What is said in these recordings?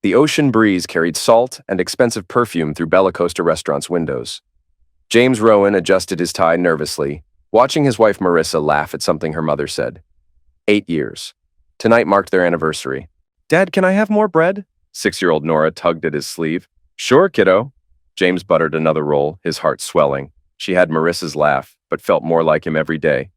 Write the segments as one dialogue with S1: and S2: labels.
S1: The ocean breeze carried salt and expensive perfume through Bella Costa restaurant's windows. James Rowan adjusted his tie nervously, watching his wife Marissa laugh at something her mother said. 8 years. Tonight marked their anniversary. "Dad, can I have more bread?" 6-year-old Nora tugged at his sleeve. "Sure, kiddo." James buttered another roll, his heart swelling. She had Marissa's laugh, but felt more like him every day.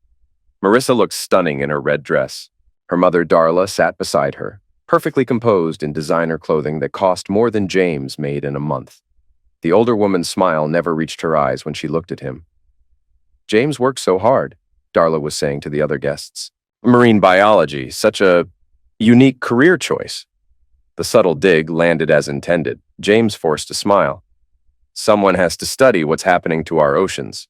S1: Marissa looked stunning in her red dress. Her mother, Darla, sat beside her, perfectly composed in designer clothing that cost more than James made in a month. The older woman's smile never reached her eyes when she looked at him. "James worked so hard," Darla was saying to the other guests. "Marine biology, such a unique career choice." The subtle dig landed as intended. James forced a smile. "Someone has to study what's happening to our oceans."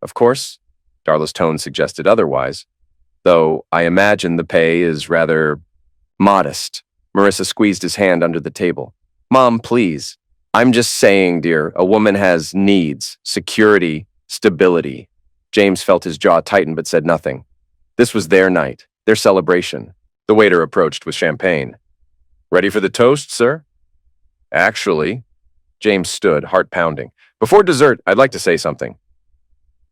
S1: "Of course," Darla's tone suggested otherwise, "though I imagine the pay is rather modest." Marissa squeezed his hand under the table. "Mom, please. I'm just saying, dear, a woman has needs, security, stability." James felt his jaw tighten but said nothing. This was their night, their celebration. The waiter approached with champagne. "Ready for the toast, sir?" "Actually," James stood, heart pounding. "Before dessert, I'd like to say something."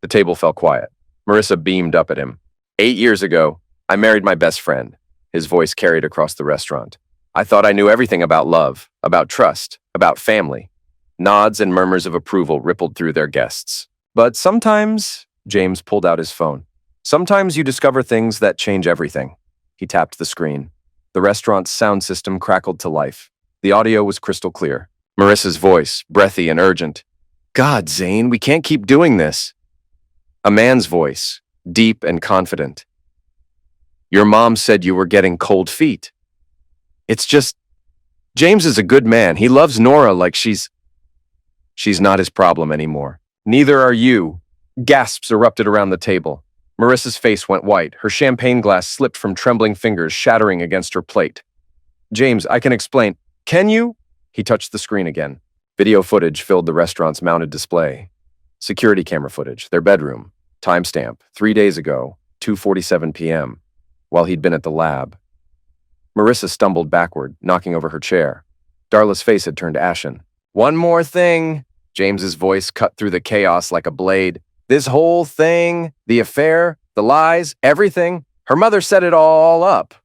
S1: The table fell quiet. Marissa beamed up at him. 8 years ago, I married my best friend." His voice carried across the restaurant. "I thought I knew everything about love, about trust, about family." Nods and murmurs of approval rippled through their guests. "But sometimes," James pulled out his phone, "sometimes you discover things that change everything." He tapped the screen. The restaurant's sound system crackled to life. The audio was crystal clear. Marissa's voice, breathy and urgent. "God, Zane, we can't keep doing this." A man's voice, deep and confident. "Your mom said you were getting cold feet." "It's just, James is a good man. He loves Nora like she's not his problem anymore." "Neither are you." Gasps erupted around the table. Marissa's face went white. Her champagne glass slipped from trembling fingers, shattering against her plate. "James, I can explain." "Can you?" He touched the screen again. Video footage filled the restaurant's mounted display. Security camera footage, their bedroom. Timestamp, 3 days ago, 2:47 p.m., while he'd been at the lab. Marissa stumbled backward, knocking over her chair. Darla's face had turned ashen. "One more thing." James's voice cut through the chaos like a blade. "This whole thing, the affair, the lies, everything, her mother set it all up."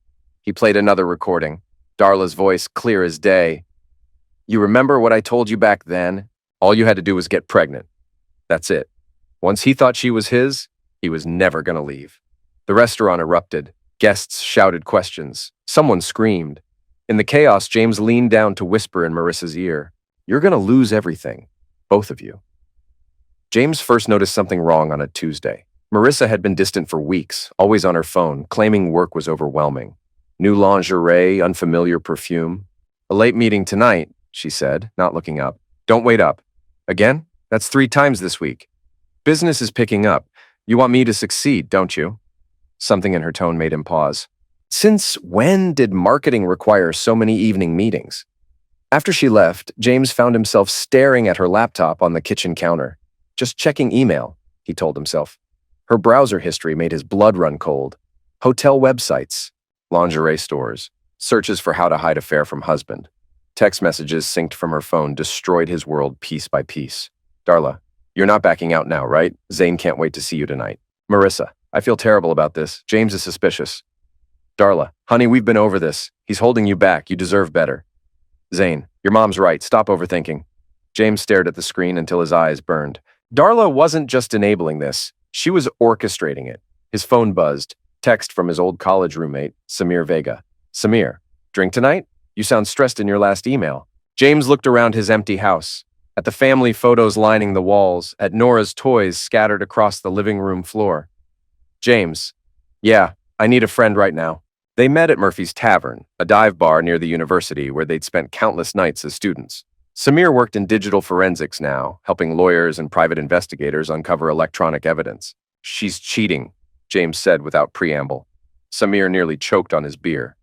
S1: He played another recording. Darla's voice clear as day. "You remember what I told you back then? All you had to do was get pregnant. That's it. Once he thought she was his, he was never going to leave." The restaurant erupted. Guests shouted questions. Someone screamed. In the chaos, James leaned down to whisper in Marissa's ear. "You're going to lose everything. Both of you." James first noticed something wrong on a Tuesday. Marissa had been distant for weeks, always on her phone, claiming work was overwhelming. New lingerie, unfamiliar perfume. "A late meeting tonight," she said, not looking up. "Don't wait up." "Again? That's 3 times this week." "Business is picking up. You want me to succeed, don't you?" Something in her tone made him pause. Since when did marketing require so many evening meetings? After she left, James found himself staring at her laptop on the kitchen counter. Just checking email, he told himself. Her browser history made his blood run cold. Hotel websites, lingerie stores, searches for how to hide affair from husband. Text messages synced from her phone destroyed his world piece by piece. "Darla, you're not backing out now, right? Zane can't wait to see you tonight." "Marissa, I feel terrible about this. James is suspicious." "Darla, honey, we've been over this. He's holding you back. You deserve better." "Zane, your mom's right. Stop overthinking." James stared at the screen until his eyes burned. Darla wasn't just enabling this. She was orchestrating it. His phone buzzed. Text from his old college roommate, Samir Vega. "Samir, drink tonight? You sound stressed in your last email." James looked around his empty house, at the family photos lining the walls, at Nora's toys scattered across the living room floor. "James, yeah, I need a friend right now." They met at Murphy's Tavern, a dive bar near the university where they'd spent countless nights as students. Samir worked in digital forensics now, helping lawyers and private investigators uncover electronic evidence. "She's cheating," James said without preamble. Samir nearly choked on his beer.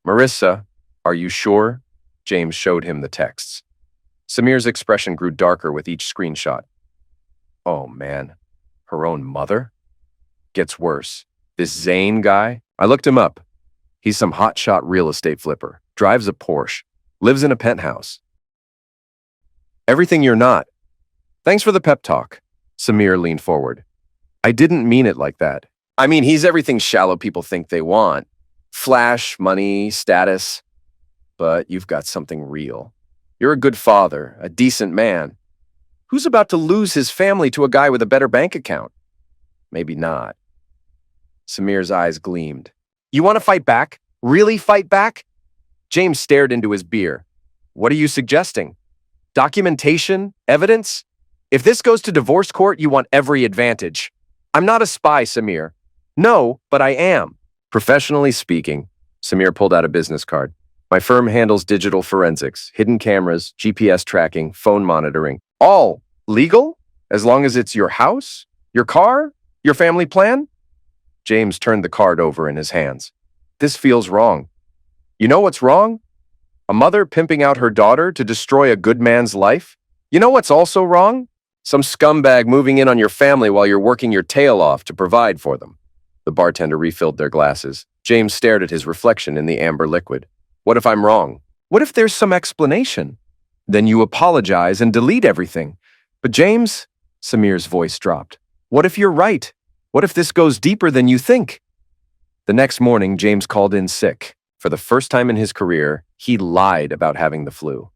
S1: "Marissa, are you sure?" James showed him the texts. Samir's expression grew darker with each screenshot. "Oh man, her own mother? Gets worse. This Zane guy? I looked him up. He's some hotshot real estate flipper, drives a Porsche, Lives in a penthouse. Everything you're not. Thanks for the pep talk. Samir leaned forward. I didn't mean it like that. I mean, he's everything shallow people think they want. Flash, money, status. But you've got something real. You're a good father, a decent man. Who's about to lose his family to a guy with a better bank account? Maybe not. Samir's eyes gleamed. You want to fight back? Really fight back? James stared into his beer. What are you suggesting? Documentation? Evidence? If this goes to divorce court, you want every advantage. I'm not a spy, Samir. No, but I am. Professionally speaking, Samir pulled out a business card. My firm handles digital forensics, hidden cameras, GPS tracking, phone monitoring. All legal? As long as it's your house, your car, your family plan? James turned the card over in his hands. This feels wrong. You know what's wrong? A mother pimping out her daughter to destroy a good man's life? You know what's also wrong? Some scumbag moving in on your family while you're working your tail off to provide for them. The bartender refilled their glasses. James stared at his reflection in the amber liquid. What if I'm wrong? What if there's some explanation? Then you apologize and delete everything. But James, Samir's voice dropped. What if you're right? What if this goes deeper than you think? The next morning, James called in sick. For the first time in his career, he lied about having the flu.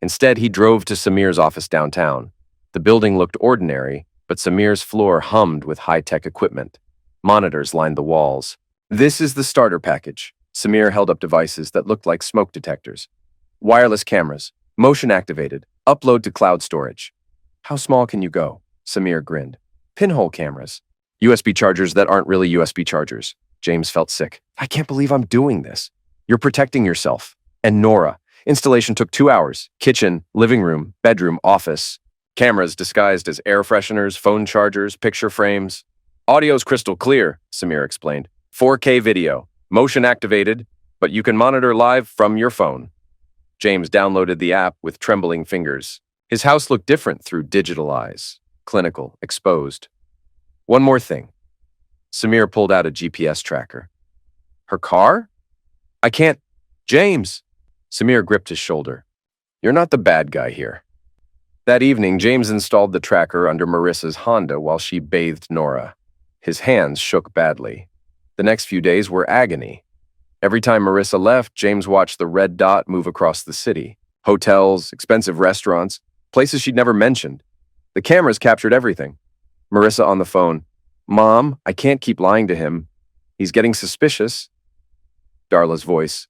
S1: Instead, he drove to Samir's office downtown. The building looked ordinary, but Samir's floor hummed with high-tech equipment. Monitors lined the walls. This is the starter package. Samir held up devices that looked like smoke detectors. Wireless cameras, motion-activated, upload to cloud storage. How small can you go? Samir grinned. Pinhole cameras. USB chargers that aren't really USB chargers. James felt sick. I can't believe I'm doing this. You're protecting yourself. And Nora. Installation took 2 hours. Kitchen, living room, bedroom, office. Cameras disguised as air fresheners, phone chargers, picture frames. Audio's crystal clear, Samir explained. 4K video. Motion activated, but you can monitor live from your phone. James downloaded the app with trembling fingers. His house looked different through digital eyes. Clinical, exposed. One more thing. Samir pulled out a GPS tracker. Her car? I can't. James! Samir gripped his shoulder. You're not the bad guy here. That evening, James installed the tracker under Marissa's Honda while she bathed Nora. His hands shook badly. The next few days were agony. Every time Marissa left, James watched the red dot move across the city. Hotels, expensive restaurants, places she'd never mentioned. The cameras captured everything. Marissa on the phone. Mom, I can't keep lying to him. He's getting suspicious. Darla's voice.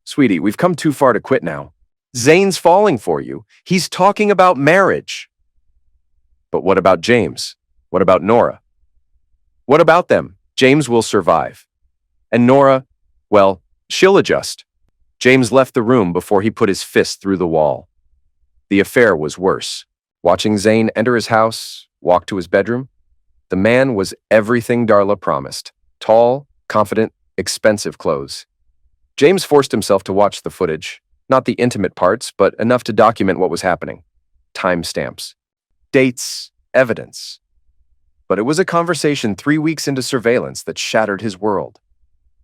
S1: Sweetie, we've come too far to quit now. Zane's falling for you. He's talking about marriage. But what about James? What about Nora? What about them? James will survive. And Nora, well, she'll adjust. James left the room before he put his fist through the wall. The affair was worse. Watching Zane enter his house, walk to his bedroom, the man was everything Darla promised. Tall, confident, expensive clothes. James forced himself to watch the footage, not the intimate parts, but enough to document what was happening. Timestamps, dates, evidence. But it was a conversation 3 weeks into surveillance that shattered his world.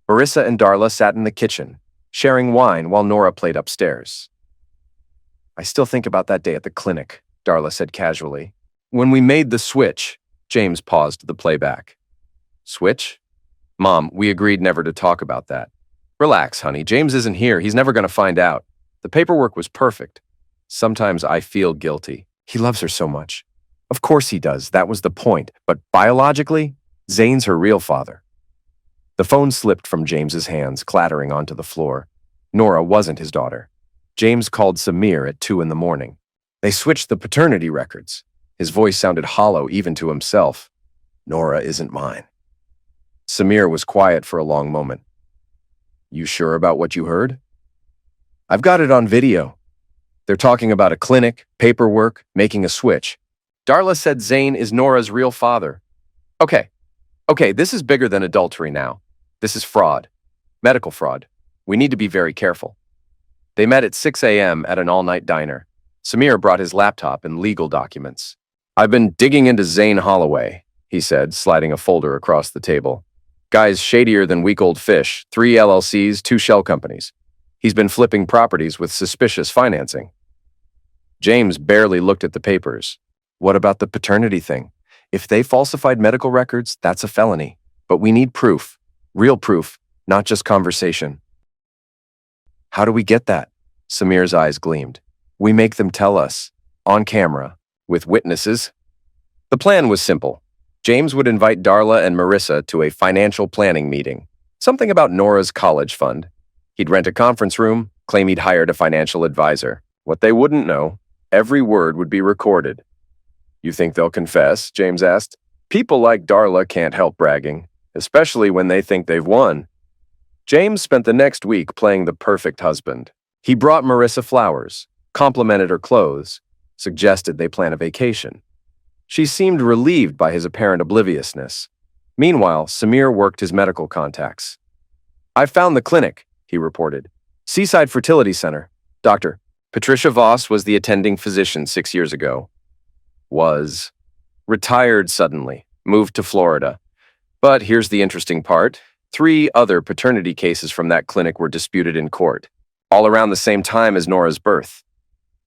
S1: Marissa and Darla sat in the kitchen, sharing wine while Nora played upstairs. I still think about that day at the clinic, Darla said casually. When we made the switch, James paused the playback. Switch? Mom, we agreed never to talk about that. Relax, honey. James isn't here. He's never going to find out. The paperwork was perfect. Sometimes I feel guilty. He loves her so much. Of course he does. That was the point. But biologically, Zane's her real father. The phone slipped from James's hands, clattering onto the floor. Nora wasn't his daughter. James called Samir at 2 a.m. They switched the paternity records. His voice sounded hollow even to himself. Nora isn't mine. Samir was quiet for a long moment. You sure about what you heard? I've got it on video. They're talking about a clinic, paperwork, making a switch. Darla said Zane is Nora's real father. Okay, this is bigger than adultery now. This is fraud. Medical fraud. We need to be very careful. They met at 6 a.m. at an all-night diner. Samir brought his laptop and legal documents. I've been digging into Zane Holloway, he said, sliding a folder across the table. Guy's shadier than week-old fish, 3 LLCs, 2 shell companies. He's been flipping properties with suspicious financing. James barely looked at the papers. What about the paternity thing? If they falsified medical records, that's a felony. But we need proof. Real proof, not just conversation. How do we get that? Samir's eyes gleamed. We make them tell us, on camera, with witnesses. The plan was simple. James would invite Darla and Marissa to a financial planning meeting. Something about Nora's college fund. He'd rent a conference room, claim he'd hired a financial advisor. What they wouldn't know, every word would be recorded. You think they'll confess? James asked. People like Darla can't help bragging, especially when they think they've won. James spent the next week playing the perfect husband. He brought Marissa flowers, complimented her clothes, suggested they plan a vacation. She seemed relieved by his apparent obliviousness. Meanwhile, Samir worked his medical contacts. I found the clinic, he reported. Seaside Fertility Center. Dr. Patricia Voss was the attending physician 6 years ago. Retired suddenly, moved to Florida. But here's the interesting part. 3 other paternity cases from that clinic were disputed in court, all around the same time as Nora's birth.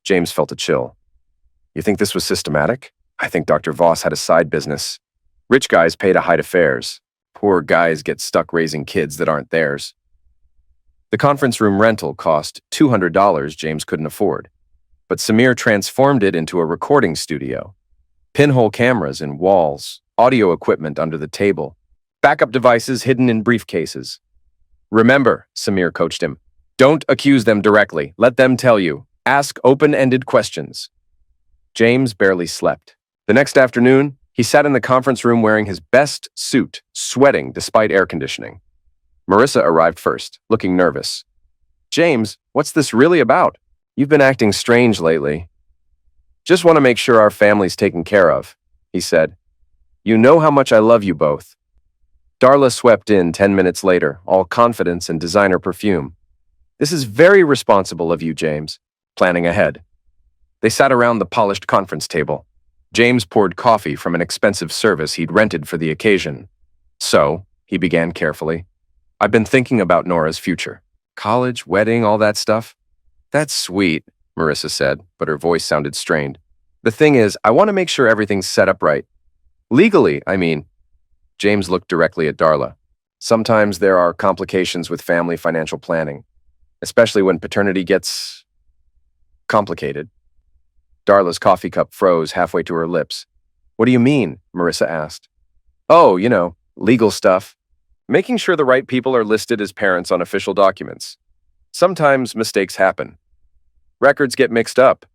S1: James felt a chill. You think this was systematic? I think Dr. Voss had a side business. Rich guys pay to hide affairs. Poor guys get stuck raising kids that aren't theirs. The conference room rental cost $200 James couldn't afford, but Samir transformed it into a recording studio. Pinhole cameras in walls, audio equipment under the table, backup devices hidden in briefcases. Remember, Samir coached him, don't accuse them directly. Let them tell you. Ask open-ended questions. James barely slept. The next afternoon, he sat in the conference room wearing his best suit, sweating despite air conditioning. Marissa arrived first, looking nervous. James, what's this really about? You've been acting strange lately. Just want to make sure our family's taken care of, he said. You know how much I love you both. Darla swept in 10 minutes later, all confidence and designer perfume. This is very responsible of you, James. Planning ahead. They sat around the polished conference table. James poured coffee from an expensive service he'd rented for the occasion. So, he began carefully, I've been thinking about Nora's future. College, wedding, all that stuff. That's sweet, Marissa said, but her voice sounded strained. The thing is, I want to make sure everything's set up right. Legally, I mean. James looked directly at Darla. Sometimes there are complications with family financial planning, especially when paternity gets complicated. Darla's coffee cup froze halfway to her lips. What do you mean? Marissa asked. Oh, legal stuff. Making sure the right people are listed as parents on official documents. Sometimes mistakes happen. Records get mixed up.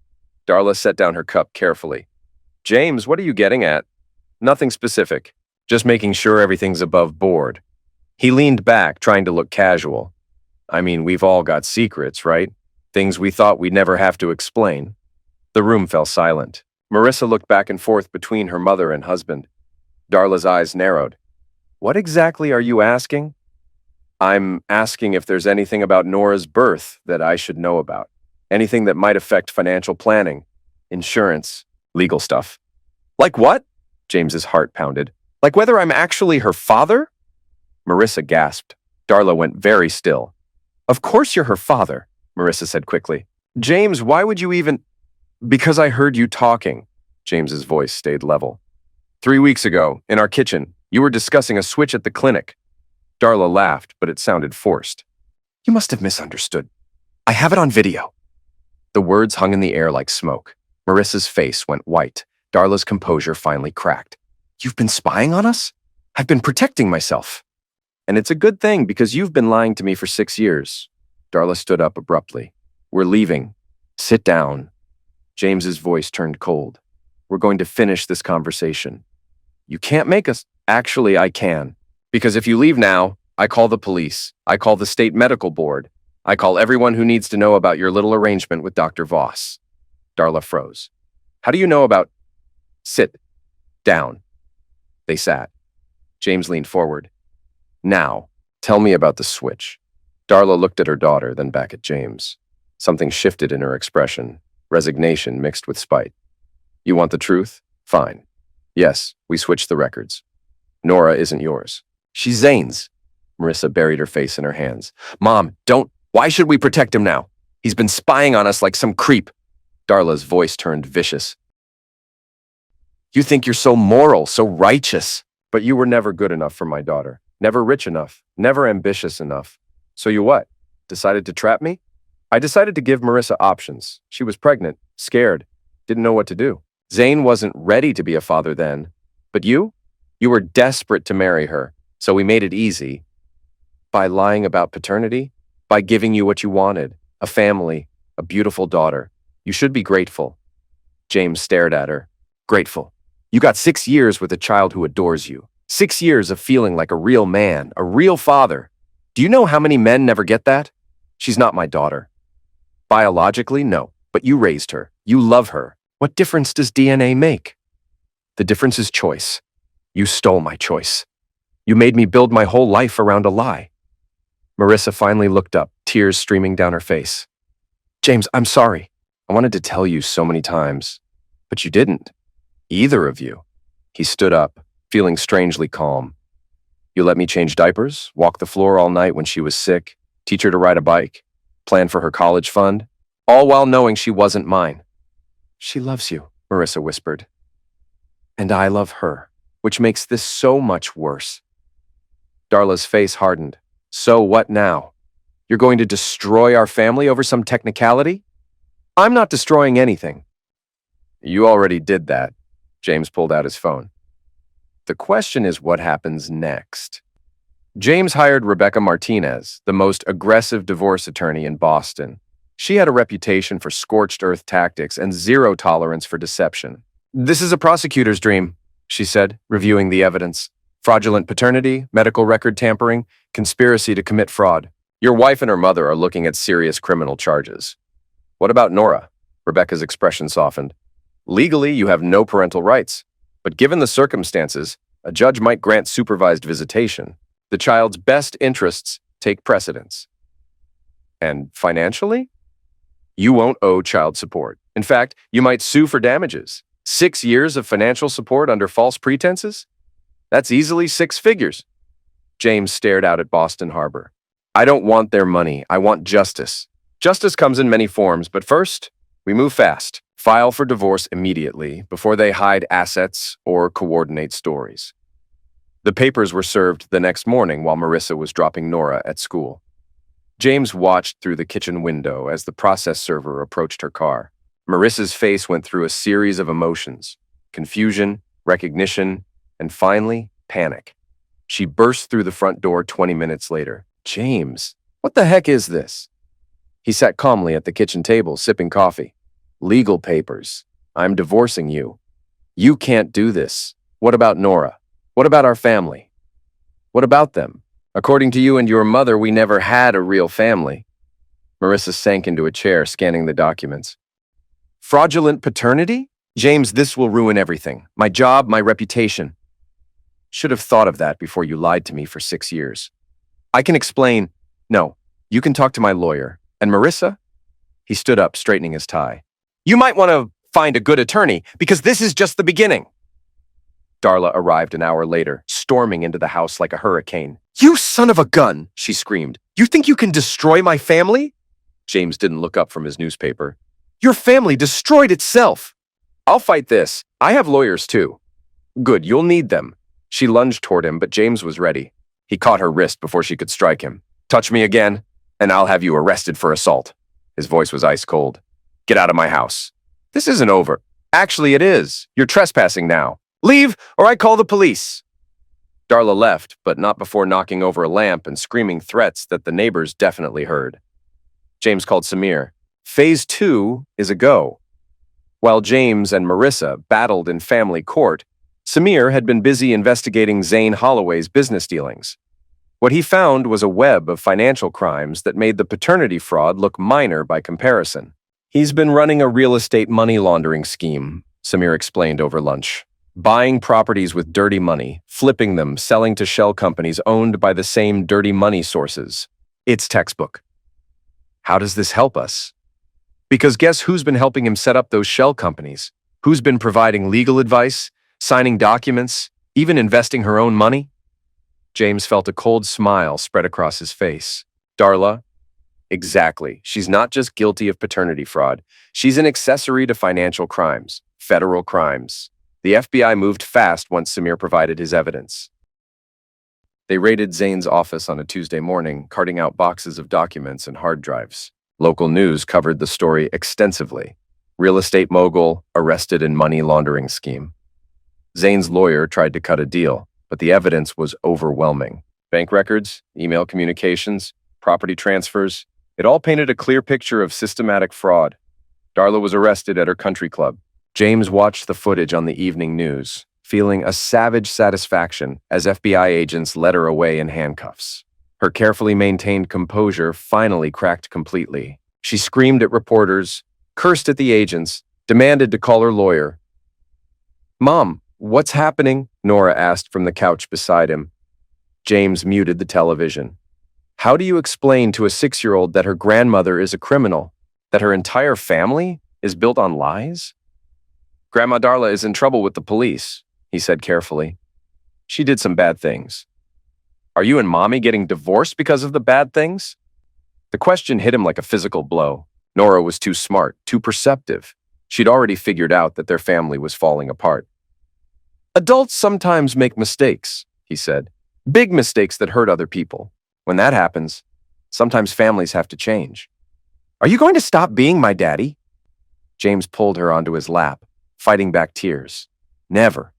S1: Darla set down her cup carefully. James, what are you getting at? Nothing specific. Just making sure everything's above board. He leaned back, trying to look casual. I mean, we've all got secrets, right? Things we thought we'd never have to explain. The room fell silent. Marissa looked back and forth between her mother and husband. Darla's eyes narrowed. What exactly are you asking? I'm asking if there's anything about Nora's birth that I should know about. Anything that might affect financial planning, insurance, legal stuff. Like what? James's heart pounded. Like whether I'm actually her father? Marissa gasped. Darla went very still. Of course you're her father, Marissa said quickly. James, why would you even... Because I heard you talking. James's voice stayed level. 3 weeks ago, in our kitchen, you were discussing a switch at the clinic. Darla laughed, but it sounded forced. You must have misunderstood. I have it on video. The words hung in the air like smoke. Marissa's face went white. Darla's composure finally cracked. You've been spying on us? I've been protecting myself. And it's a good thing because you've been lying to me for 6 years. Darla stood up abruptly. We're leaving. Sit down. James's voice turned cold. We're going to finish this conversation. You can't make us... Actually, I can. Because if you leave now, I call the police. I call the state medical board. I call everyone who needs to know about your little arrangement with Dr. Voss. Darla froze. How do you know about... Sit. Down. They sat. James leaned forward. Now, tell me about the switch. Darla looked at her daughter, then back at James. Something shifted in her expression, resignation mixed with spite. You want the truth? Fine. Yes, we switched the records. Nora isn't yours. She's Zane's. Marissa buried her face in her hands. Mom, don't... Why should we protect him now? He's been spying on us like some creep. Darla's voice turned vicious. You think you're so moral, so righteous, but you were never good enough for my daughter. Never rich enough, never ambitious enough. So you what? Decided to trap me? I decided to give Marissa options. She was pregnant, scared, didn't know what to do. Zane wasn't ready to be a father then. But you? You were desperate to marry her, so we made it easy. By lying about paternity? By giving you what you wanted, a family, a beautiful daughter. You should be grateful. James stared at her. Grateful. You got 6 years with a child who adores you. 6 years of feeling like a real man, a real father. Do you know how many men never get that? She's not my daughter. Biologically, no, but you raised her. You love her. What difference does DNA make? The difference is choice. You stole my choice. You made me build my whole life around a lie. Marissa finally looked up, tears streaming down her face. James, I'm sorry. I wanted to tell you so many times, but you didn't. Either of you. He stood up, feeling strangely calm. You let me change diapers, walk the floor all night when she was sick, teach her to ride a bike, plan for her college fund, all while knowing she wasn't mine. She loves you, Marissa whispered. And I love her, which makes this so much worse. Darla's face hardened. So what now? You're going to destroy our family over some technicality? I'm not destroying anything. You already did that. James pulled out his phone. The question is what happens next. James hired Rebecca Martinez, the most aggressive divorce attorney in Boston. She had a reputation for scorched earth tactics and zero tolerance for deception. This is a prosecutor's dream, she said, reviewing the evidence. Fraudulent paternity, medical record tampering, conspiracy to commit fraud. Your wife and her mother are looking at serious criminal charges. What about Nora? Rebecca's expression softened. Legally, you have no parental rights, but given the circumstances, a judge might grant supervised visitation. The child's best interests take precedence. And financially? You won't owe child support. In fact, you might sue for damages. 6 years of financial support under false pretenses? That's easily 6 figures. James stared out at Boston Harbor. I don't want their money. I want justice. Justice comes in many forms, but first, we move fast. File for divorce immediately before they hide assets or coordinate stories. The papers were served the next morning while Marissa was dropping Nora at school. James watched through the kitchen window as the process server approached her car. Marissa's face went through a series of emotions: confusion, recognition, and finally, panic. She burst through the front door 20 minutes later. James, what the heck is this? He sat calmly at the kitchen table, sipping coffee. Legal papers. I'm divorcing you. You can't do this. What about Nora? What about our family? What about them? According to you and your mother, we never had a real family. Marissa sank into a chair, scanning the documents. Fraudulent paternity? James, this will ruin everything. My job, my reputation. Should have thought of that before you lied to me for 6 years. I can explain. No, you can talk to my lawyer. And Marissa? He stood up, straightening his tie. You might want to find a good attorney, because this is just the beginning. Darla arrived an hour later, storming into the house like a hurricane. You son of a gun, she screamed. You think you can destroy my family? James didn't look up from his newspaper. Your family destroyed itself. I'll fight this. I have lawyers too. Good, you'll need them. She lunged toward him, but James was ready. He caught her wrist before she could strike him. Touch me again, and I'll have you arrested for assault. His voice was ice cold. Get out of my house. This isn't over. Actually, it is. You're trespassing now. Leave, or I call the police. Darla left, but not before knocking over a lamp and screaming threats that the neighbors definitely heard. James called Samir. Phase 2 is a go. While James and Marissa battled in family court, Samir had been busy investigating Zane Holloway's business dealings. What he found was a web of financial crimes that made the paternity fraud look minor by comparison. He's been running a real estate money laundering scheme, Samir explained over lunch. Buying properties with dirty money, flipping them, selling to shell companies owned by the same dirty money sources. It's textbook. How does this help us? Because guess who's been helping him set up those shell companies? Who's been providing legal advice, signing documents, even investing her own money? James felt a cold smile spread across his face. Darla, Exactly. She's not just guilty of paternity fraud. She's an accessory to financial crimes, federal crimes. The FBI moved fast once Samir provided his evidence. They raided Zane's office on a Tuesday morning, carting out boxes of documents and hard drives. Local news covered the story extensively. Real estate mogul arrested in money laundering scheme. Zane's lawyer tried to cut a deal, but the evidence was overwhelming. Bank records, email communications, property transfers, it all painted a clear picture of systematic fraud. Darla was arrested at her country club. James watched the footage on the evening news, feeling a savage satisfaction as FBI agents led her away in handcuffs. Her carefully maintained composure finally cracked completely. She screamed at reporters, cursed at the agents, demanded to call her lawyer. "Mom, what's happening?" Nora asked from the couch beside him. James muted the television. How do you explain to a 6-year-old that her grandmother is a criminal, that her entire family is built on lies? "Grandma Darla is in trouble with the police," he said carefully. "She did some bad things." "Are you and Mommy getting divorced because of the bad things?" The question hit him like a physical blow. Nora was too smart, too perceptive. She'd already figured out that their family was falling apart. "Adults sometimes make mistakes," he said. "Big mistakes that hurt other people. When that happens, sometimes families have to change." "Are you going to stop being my daddy?" James pulled her onto his lap, fighting back tears. "Never.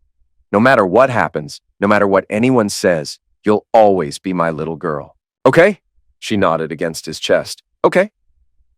S1: No matter what happens, no matter what anyone says, you'll always be my little girl. Okay?" She nodded against his chest. "Okay."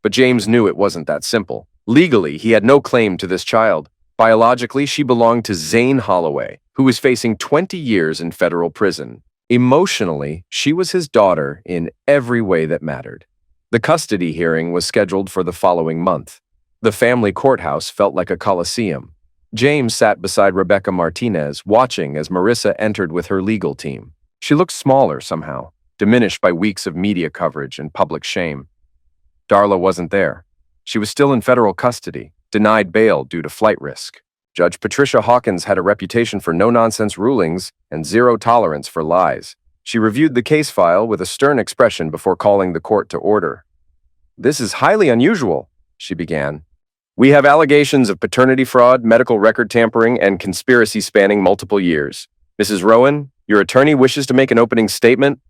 S1: But James knew it wasn't that simple. Legally, he had no claim to this child. Biologically, she belonged to Zane Holloway, who was facing 20 years in federal prison. Emotionally, she was his daughter in every way that mattered. The custody hearing was scheduled for the following month. The family courthouse felt like a coliseum. James sat beside Rebecca Martinez, watching as Marissa entered with her legal team. She looked smaller somehow, diminished by weeks of media coverage and public shame. Darla wasn't there. She was still in federal custody, denied bail due to flight risk. Judge Patricia Hawkins had a reputation for no-nonsense rulings and zero tolerance for lies. She reviewed the case file with a stern expression before calling the court to order. "This is highly unusual," she began. "We have allegations of paternity fraud, medical record tampering, and conspiracy spanning multiple years. Mrs. Rowan, your attorney wishes to make an opening statement."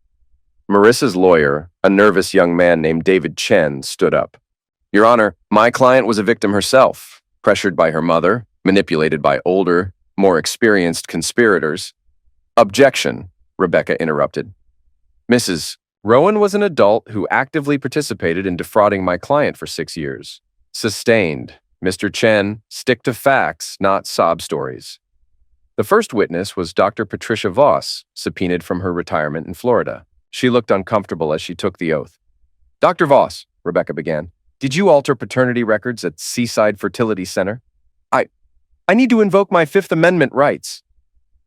S1: Marissa's lawyer, a nervous young man named David Chen, stood up. "Your Honor, my client was a victim herself, pressured by her mother, manipulated by older, more experienced conspirators." "Objection," Rebecca interrupted. "Mrs. Rowan was an adult who actively participated in defrauding my client for 6 years. Sustained. Mr. Chen, stick to facts, not sob stories." The first witness was Dr. Patricia Voss, subpoenaed from her retirement in Florida. She looked uncomfortable as she took the oath. "Dr. Voss," Rebecca began, "did you alter paternity records at Seaside Fertility Center?" I need to invoke my Fifth Amendment rights."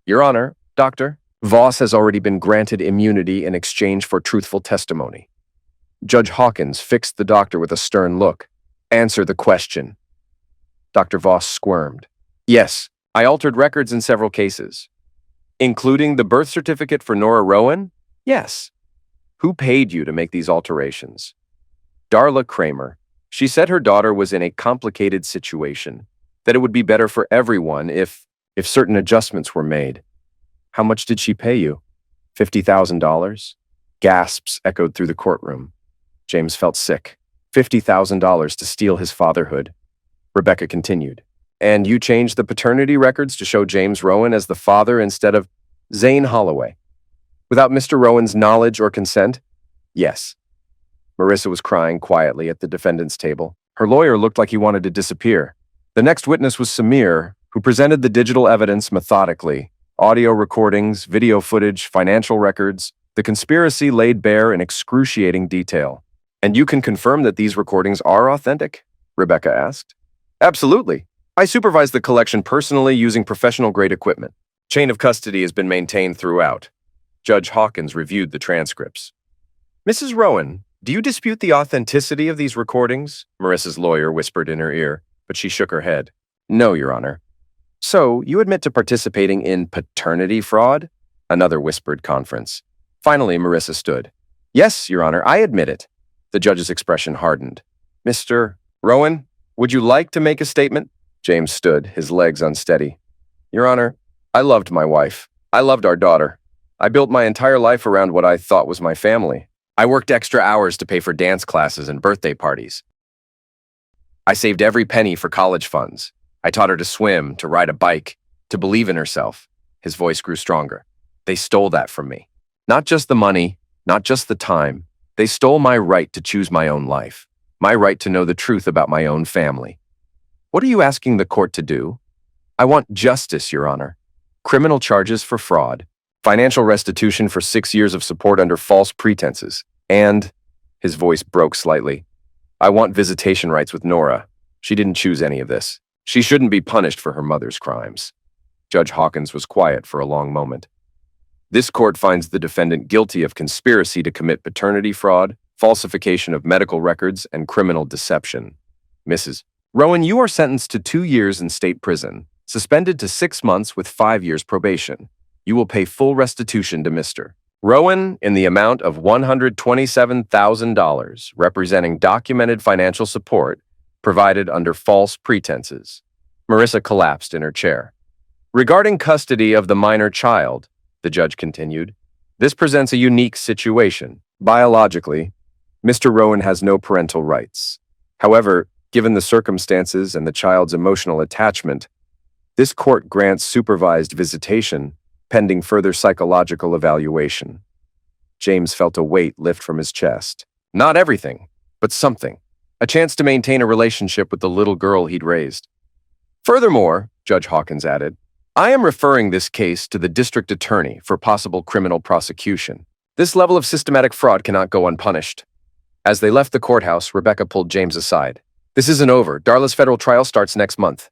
S1: "Your Honor, Doctor, Voss has already been granted immunity in exchange for truthful testimony." Judge Hawkins fixed the doctor with a stern look. "Answer the question." Dr. Voss squirmed. "Yes, I altered records in several cases." "Including the birth certificate for Nora Rowan?" "Yes." "Who paid you to make these alterations?" "Darla Kramer. She said her daughter was in a complicated situation, that it would be better for everyone if certain adjustments were made." "How much did she pay you?" $50,000. Gasps echoed through the courtroom. James felt sick. $50,000 to steal his fatherhood. Rebecca continued. "And you changed the paternity records to show James Rowan as the father instead of Zane Holloway, without Mr. Rowan's knowledge or consent?" "Yes." Marissa was crying quietly at the defendant's table. Her lawyer looked like he wanted to disappear. The next witness was Samir, who presented the digital evidence methodically. Audio recordings, video footage, financial records. The conspiracy laid bare in excruciating detail. "And you can confirm that these recordings are authentic?" Rebecca asked. "Absolutely. I supervise the collection personally using professional-grade equipment. Chain of custody has been maintained throughout." Judge Hawkins reviewed the transcripts. "Mrs. Rowan, do you dispute the authenticity of these recordings?" Marissa's lawyer whispered in her ear, but she shook her head. "No, Your Honor." "So, you admit to participating in paternity fraud?" Another whispered conference. Finally, Marissa stood. "Yes, Your Honor, I admit it." The judge's expression hardened. Mr. Rowan, would you like to make a statement? James stood, his legs unsteady. Your Honor, I loved my wife. I loved our daughter. I built my entire life around what I thought was my family. I worked extra hours to pay for dance classes and birthday parties. I saved every penny for college funds. I taught her to swim, to ride a bike, to believe in herself. His voice grew stronger. They stole that from me. Not just the money, not just the time. They stole my right to choose my own life, my right to know the truth about my own family. What are you asking the court to do? I want justice, Your Honor. Criminal charges for fraud, financial restitution for 6 years of support under false pretenses, and, his voice broke slightly, I want visitation rights with Nora. She didn't choose any of this. She shouldn't be punished for her mother's crimes. Judge Hawkins was quiet for a long moment. This court finds the defendant guilty of conspiracy to commit paternity fraud, falsification of medical records, and criminal deception. Mrs. Rowan, you are sentenced to 2 years in state prison, suspended to 6 months with 5 years probation. You will pay full restitution to Mr. Rowan in the amount of $127,000, representing documented financial support provided under false pretenses. Marissa collapsed in her chair. Regarding custody of the minor child, the judge continued, this presents a unique situation. Biologically, Mr. Rowan has no parental rights. However, given the circumstances and the child's emotional attachment, this court grants supervised visitation pending further psychological evaluation. James felt a weight lift from his chest. Not everything, but something. A chance to maintain a relationship with the little girl he'd raised. Furthermore, Judge Hawkins added, I am referring this case to the district attorney for possible criminal prosecution. This level of systematic fraud cannot go unpunished. As they left the courthouse, Rebecca pulled James aside. This isn't over. Darla's federal trial starts next month.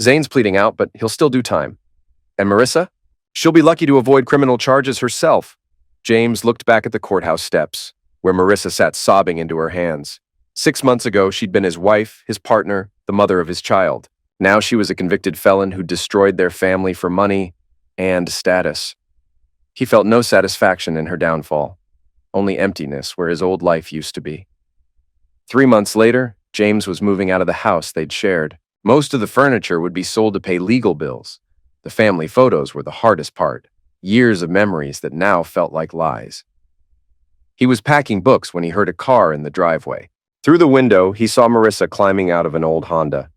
S1: Zane's pleading out, but he'll still do time. And Marissa? She'll be lucky to avoid criminal charges herself. James looked back at the courthouse steps, where Marissa sat sobbing into her hands. 6 months ago, she'd been his wife, his partner, the mother of his child. Now she was a convicted felon who destroyed their family for money and status. He felt no satisfaction in her downfall, only emptiness where his old life used to be. 3 months later, James was moving out of the house they'd shared. Most of the furniture would be sold to pay legal bills. The family photos were the hardest part, years of memories that now felt like lies. He was packing books when he heard a car in the driveway. Through the window, he saw Marissa climbing out of an old Honda.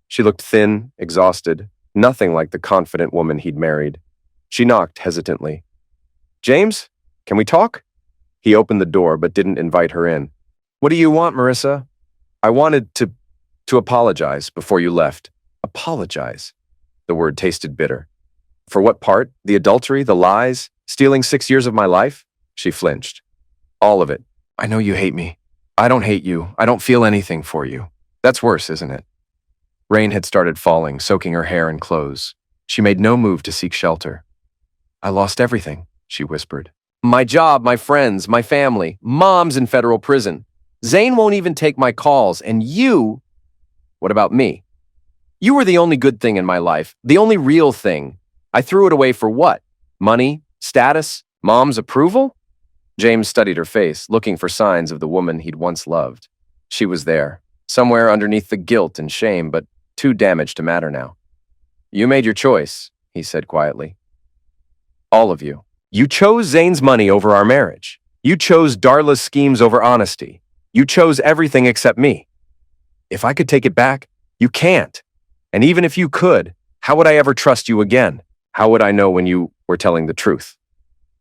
S1: She looked thin, exhausted, nothing like the confident woman he'd married. She knocked hesitantly. James, can we talk? He opened the door but didn't invite her in. What do you want, Marissa? I wanted to apologize before you left. Apologize. The word tasted bitter. For what part? The adultery, the lies, stealing 6 years of my life? She flinched. All of it. I know you hate me. I don't hate you. I don't feel anything for you. That's worse, isn't it? Rain had started falling, soaking her hair and clothes. She made no move to seek shelter. I lost everything, she whispered. My job, my friends, my family, Mom's in federal prison. Zane won't even take my calls, and you... What about me? You were the only good thing in my life, the only real thing. I threw it away for what? Money? Status? Mom's approval? James studied her face, looking for signs of the woman he'd once loved. She was there, somewhere underneath the guilt and shame, but too damaged to matter now. You made your choice, he said quietly. All of you. You chose Zane's money over our marriage. You chose Darla's schemes over honesty. You chose everything except me. If I could take it back, you can't. And even if you could, how would I ever trust you again? How would I know when you were telling the truth?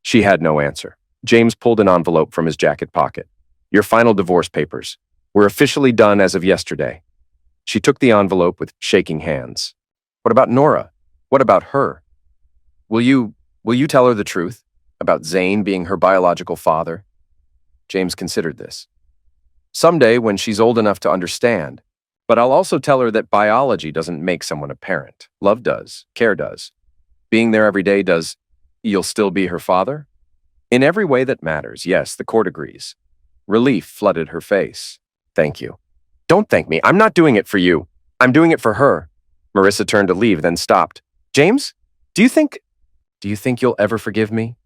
S1: She had no answer. James pulled an envelope from his jacket pocket. Your final divorce papers. We're officially done as of yesterday. She took the envelope with shaking hands. What about Nora? What about her? Will you tell her the truth about Zane being her biological father? James considered this. Someday when she's old enough to understand, but I'll also tell her that biology doesn't make someone a parent. Love does. Care does. Being there every day does. You'll still be her father? In every way that matters, yes, the court agrees. Relief flooded her face. Thank you. Don't thank me. I'm not doing it for you. I'm doing it for her. Marissa turned to leave, then stopped. James, do you think you'll ever forgive me?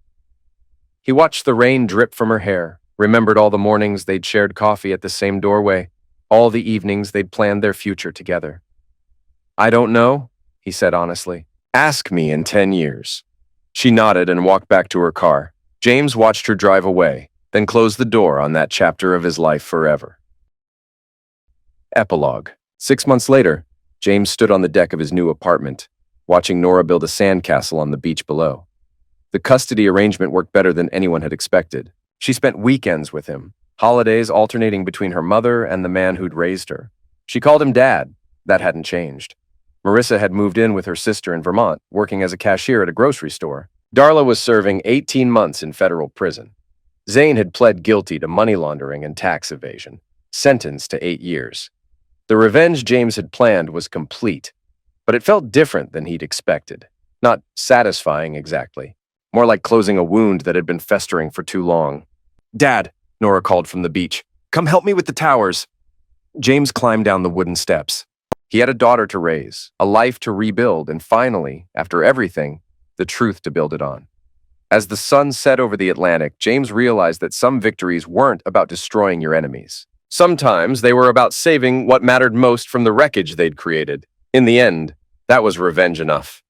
S1: He watched the rain drip from her hair, remembered all the mornings they'd shared coffee at the same doorway, all the evenings they'd planned their future together. "I don't know," he said honestly. "Ask me in 10 years." She nodded and walked back to her car. James watched her drive away, then closed the door on that chapter of his life forever. Epilogue. 6 months later, James stood on the deck of his new apartment, watching Nora build a sandcastle on the beach below. The custody arrangement worked better than anyone had expected. She spent weekends with him, holidays alternating between her mother and the man who'd raised her. She called him Dad. That hadn't changed. Marissa had moved in with her sister in Vermont, working as a cashier at a grocery store. Darla was serving 18 months in federal prison. Zane had pled guilty to money laundering and tax evasion, sentenced to 8 years. The revenge James had planned was complete, but it felt different than he'd expected. Not satisfying exactly, more like closing a wound that had been festering for too long. "Dad," Nora called from the beach, "come help me with the towers." James climbed down the wooden steps. He had a daughter to raise, a life to rebuild, and finally, after everything, the truth to build it on. As the sun set over the Atlantic, James realized that some victories weren't about destroying your enemies. Sometimes they were about saving what mattered most from the wreckage they'd created. In the end, that was revenge enough.